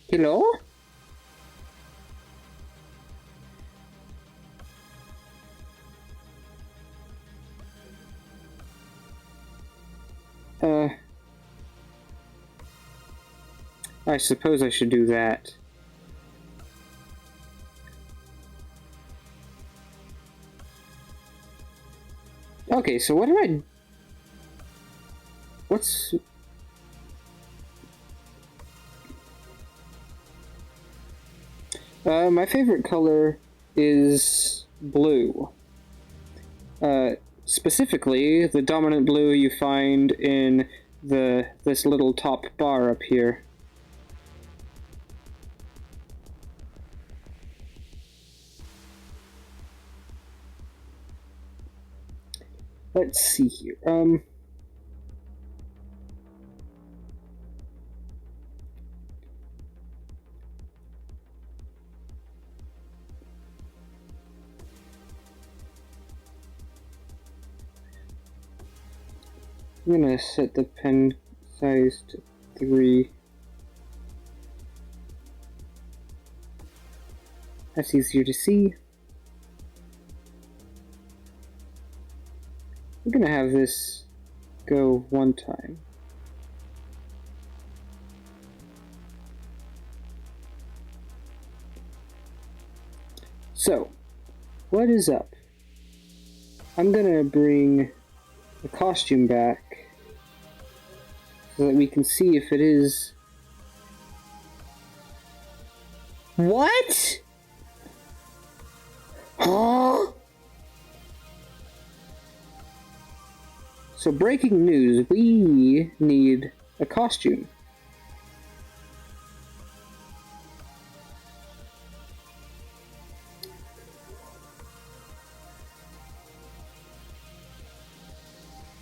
Hello? I suppose I should do that. Okay, so what do I... What's... my favorite color is blue. Specifically, the dominant blue you find in this little top bar up here. Let's see here. I'm gonna set the pen size to 3. That's easier to see. I'm gonna have this go one time. So, what is up? I'm gonna bring the costume back so that we can see if it is... What? Huh? So breaking news, we need a costume.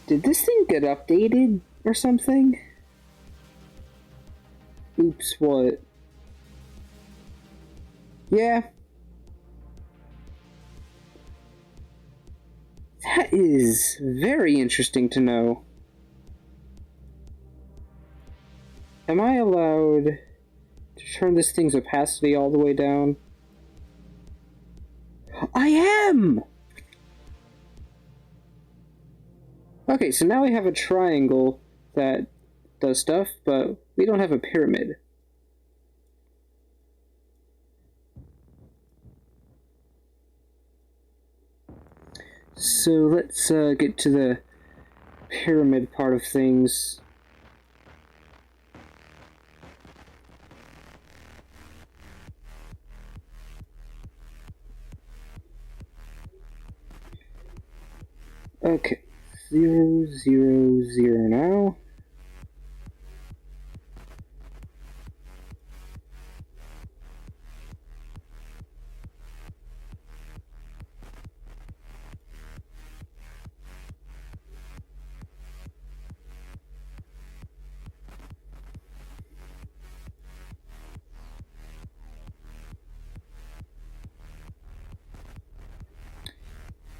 Did this thing get updated or something? Oops, what? Yeah. That is very interesting to know. Am I allowed to turn this thing's opacity all the way down? I am! Okay, so now we have a triangle that does stuff, but we don't have a pyramid. So let's get to the pyramid part of things. Okay, 0, 0, 0 now.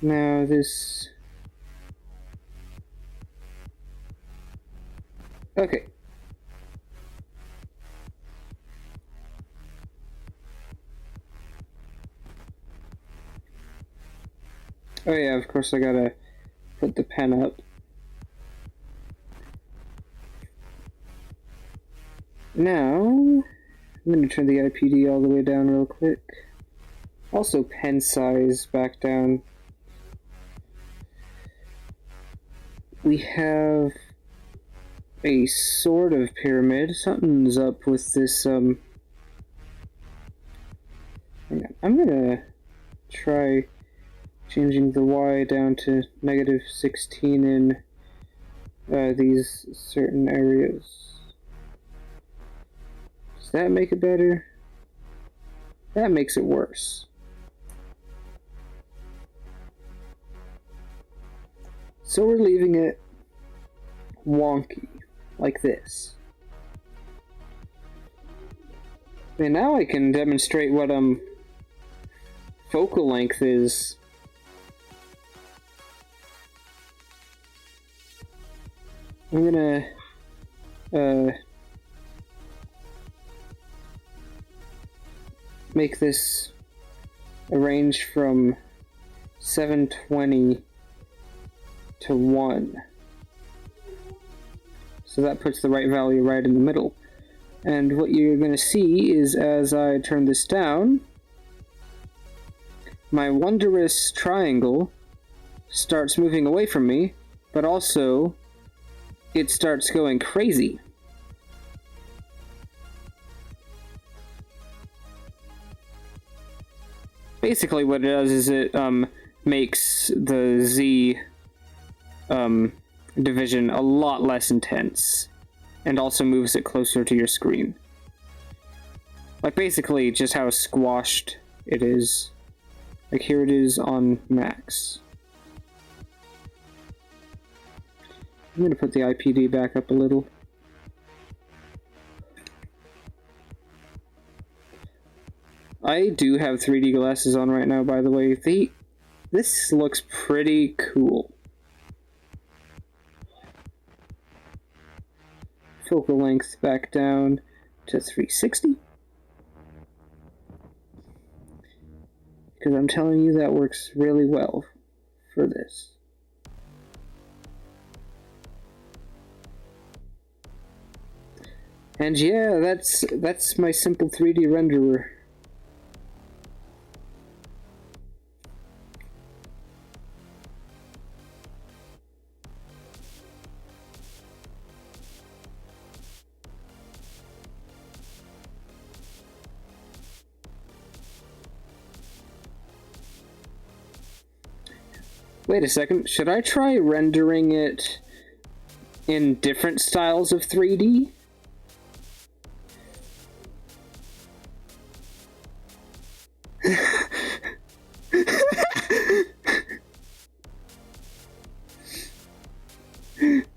Now this... Okay. Oh yeah, of course I gotta put the pen up. Now, I'm gonna turn the IPD all the way down real quick. Also pen size back down. We have a sort of pyramid. Something's up with this, hang on. I'm gonna try changing the Y down to -16 in these certain areas. Does that make it better? That makes it worse. So we're leaving it wonky, like this. And now I can demonstrate what focal length is. I'm gonna make this a range from 720 to 1. So that puts the right value right in the middle. And what you're going to see is as I turn this down, my wondrous triangle starts moving away from me, but also it starts going crazy. Basically what it does is it makes the Z division a lot less intense, and also moves it closer to your screen. Like basically just how squashed it is. Like here it is on max. I'm gonna put the IPD back up a little. I do have 3D glasses on right now, by the way. This looks pretty cool. Focal length back down to 360. Because I'm telling you that works really well for this. And yeah, that's my simple 3D renderer. Wait a second, should I try rendering it in different styles of 3D?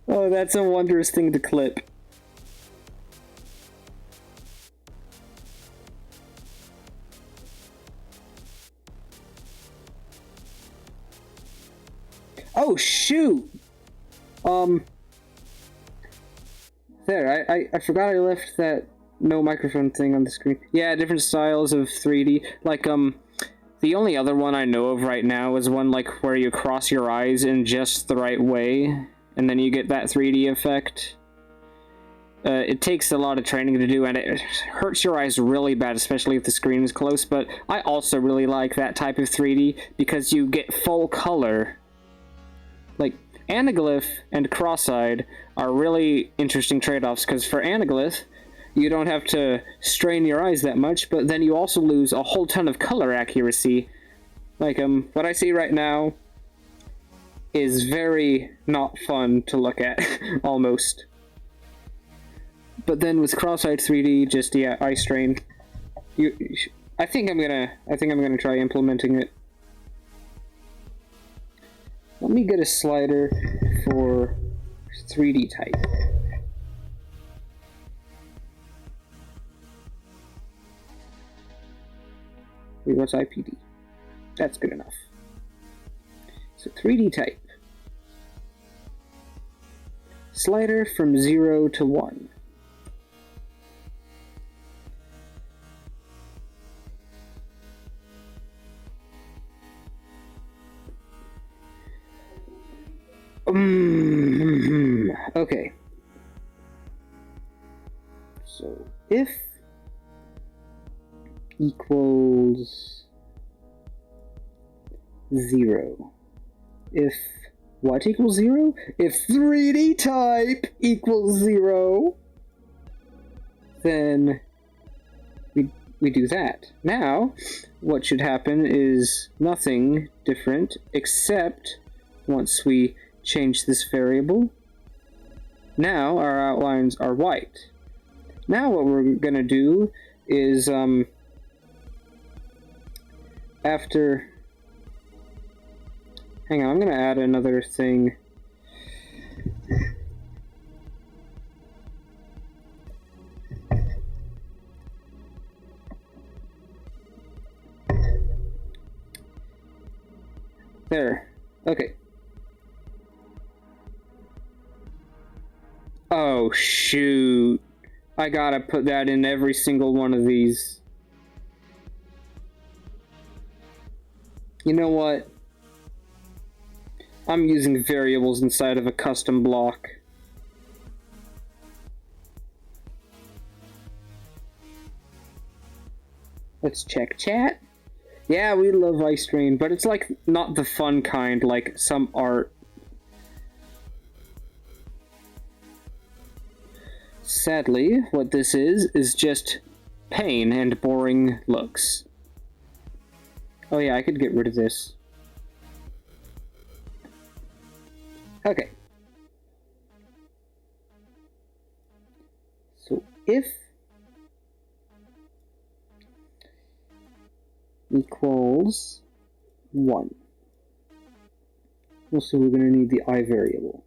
Oh, that's a wondrous thing to clip. Oh, shoot! There, I forgot I left that no microphone thing on the screen. Yeah, different styles of 3D. Like, the only other one I know of right now is one, like, where you cross your eyes in just the right way, and then you get that 3D effect. It takes a lot of training to do, and it hurts your eyes really bad, especially if the screen is close, but I also really like that type of 3D, because you get full color. Like, anaglyph and cross-eyed are really interesting trade-offs, because for anaglyph, you don't have to strain your eyes that much, but then you also lose a whole ton of color accuracy. Like, what I see right now is very not fun to look at, almost. But then with cross-eyed 3D, just, yeah, eye strain. I think I'm gonna try implementing it. Let me get a slider for 3D type. Wait, what's IPD? That's good enough. So 3D type. Slider from 0 to 1. Okay. So if equals 0. If what equals 0? If 3D type equals 0, then we do that. Now, what should happen is nothing different, except once we change this variable, now our outlines are white. Now what we're going to do is, after... Hang on, I'm going to add another thing. There. Okay. Oh, shoot. I gotta put that in every single one of these. You know what? I'm using variables inside of a custom block. Let's check chat. Yeah, we love Ice Rain, but it's like not the fun kind, like some art. Sadly, what this is just pain and boring looks. Oh yeah, I could get rid of this. Okay. So if equals 1. Also, we're going to need the I variable.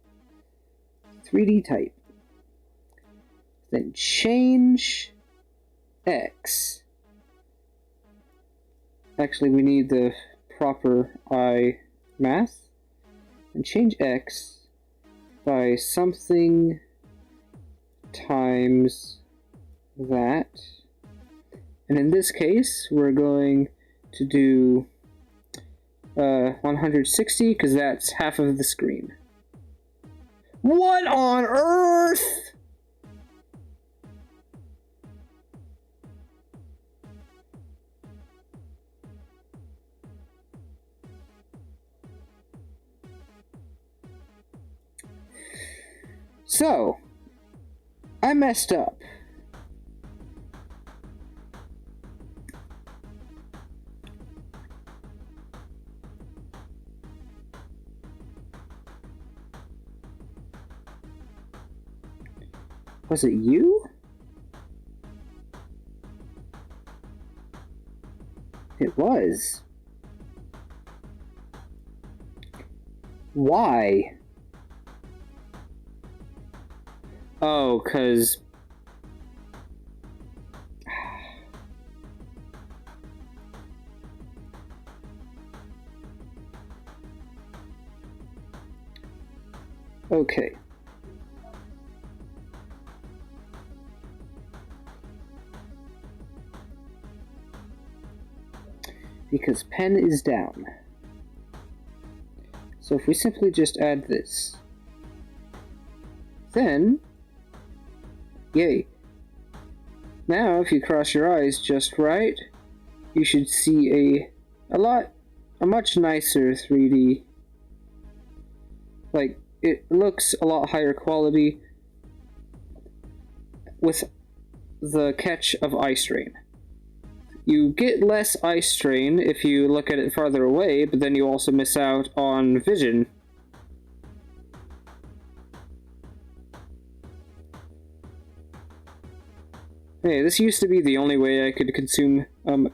3D type. Then change X. Actually, we need the proper I math. And change X by something times that. And in this case, we're going to do 160 because that's half of the screen. What on earth? So, I messed up. Was it you? It was. Why? Oh, 'cause... Okay. Because pen is down. So if we simply just add this, then, yay. Now, if you cross your eyes just right, you should see a much nicer 3D. Like, it looks a lot higher quality with the catch of eye strain. You get less eye strain if you look at it farther away, but then you also miss out on vision. Hey, this used to be the only way I could consume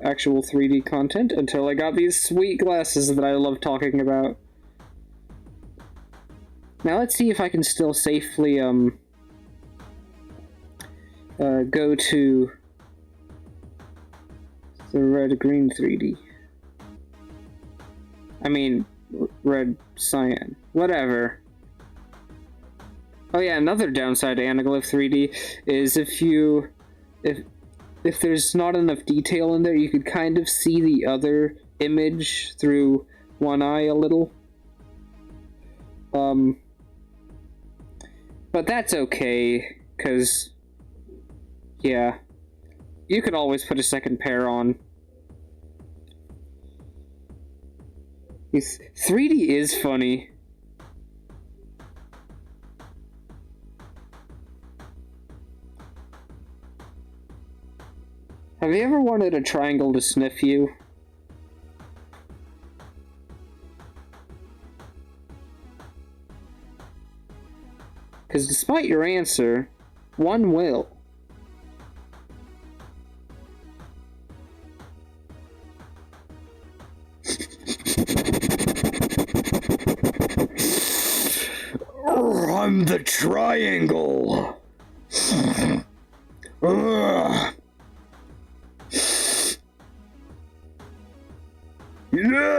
actual 3D content until I got these sweet glasses that I love talking about. Now let's see if I can still safely go to the red-green 3D. I mean, red-cyan. Whatever. Oh yeah, another downside to Anaglyph 3D is if there's not enough detail in there, you could kind of see the other image through one eye a little. But that's okay, because, yeah. You could always put a second pair on. 3D is funny. Have you ever wanted a triangle to sniff you? Because despite your answer, one will. I'm the triangle. Yeah.